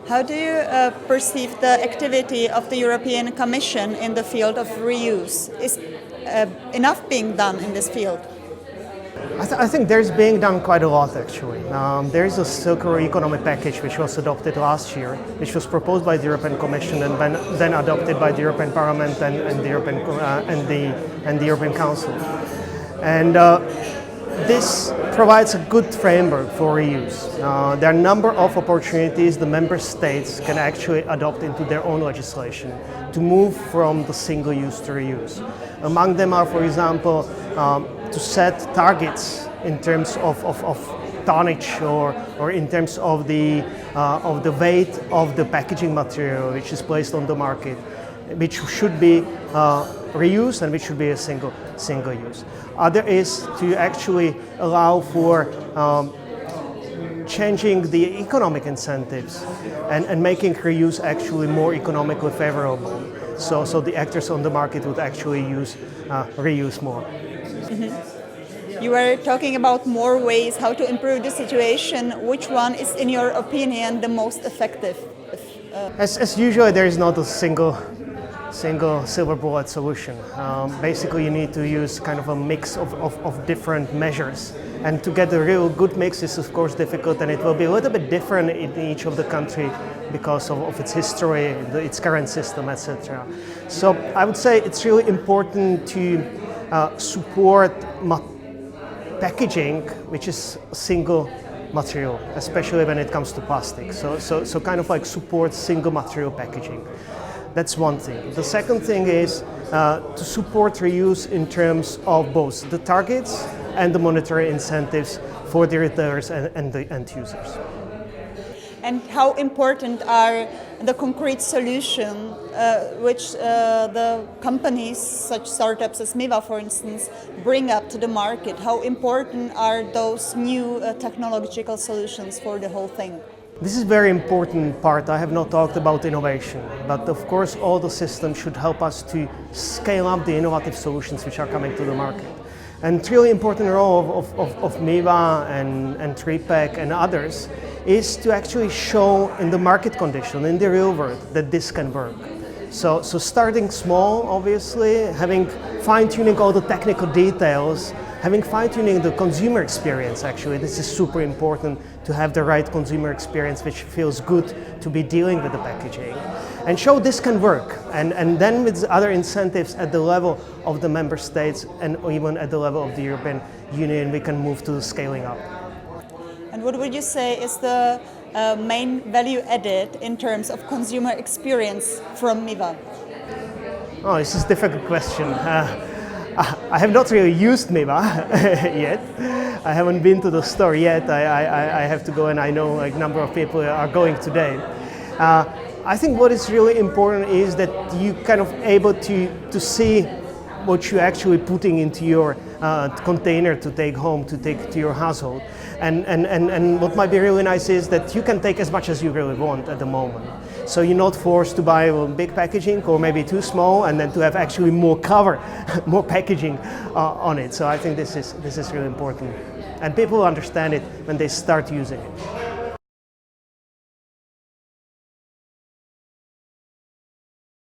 How do you perceive the activity of the European Commission in the field of reuse? Is enough being done in this field? I think there's being done quite a lot actually. There is a circular economy package which was adopted last year, which was proposed by the European Commission and then adopted by the European Parliament and the European Council. And this provides a good framework for reuse. There are a number of opportunities the member states can actually adopt into their own legislation to move from the single use to reuse. Among them are, for example, to set targets in terms of tonnage or in terms of the weight of the packaging material which is placed on the market, which should be reused and which should be a single use. Other is to actually allow for changing the economic incentives and making reuse actually more economically favorable. So the actors on the market would actually reuse more. Mm-hmm. You were talking about more ways how to improve the situation. Which one is, in your opinion, the most effective? As usual, there is not a single silver bullet solution. Basically, you need to use kind of a mix of different measures. And to get a real good mix is of course difficult, and it will be a little bit different in each of the country because of its history, its current system, etc. So I would say it's really important to support packaging which is single material, especially when it comes to plastic. So kind of like support single material packaging. That's one thing. The second thing is to support reuse in terms of both the targets and the monetary incentives for the retailers and the end users. And how important are the concrete solutions which the companies, such startups as Miwa, for instance, bring up to the market? How important are those new technological solutions for the whole thing? This is a very important part. I have not talked about innovation, but of course all the systems should help us to scale up the innovative solutions which are coming to the market. And really important role of Miwa and Tripack and others is to actually show in the market condition, in the real world, that this can work. So starting small, obviously, having fine-tuning all the technical details, having fine-tuning the consumer experience, actually, this is super important to have the right consumer experience which feels good to be dealing with the packaging. And show this can work. And then with other incentives at the level of the member states and even at the level of the European Union, we can move to the scaling up. And what would you say is the main value added in terms of consumer experience from Miwa? Oh, this is a difficult question. I have not really used Miwa yet. I haven't been to the store yet. I have to go, and I know a number of people are going today. I think what is really important is that you kind of able to see what you're actually putting into your container to take home, to take to your household. And what might be really nice is that you can take as much as you really want at the moment. So you're not forced to buy a big packaging or maybe too small, and then to have actually more cover, more packaging on it. So I think this is really important. And people understand it when they start using it.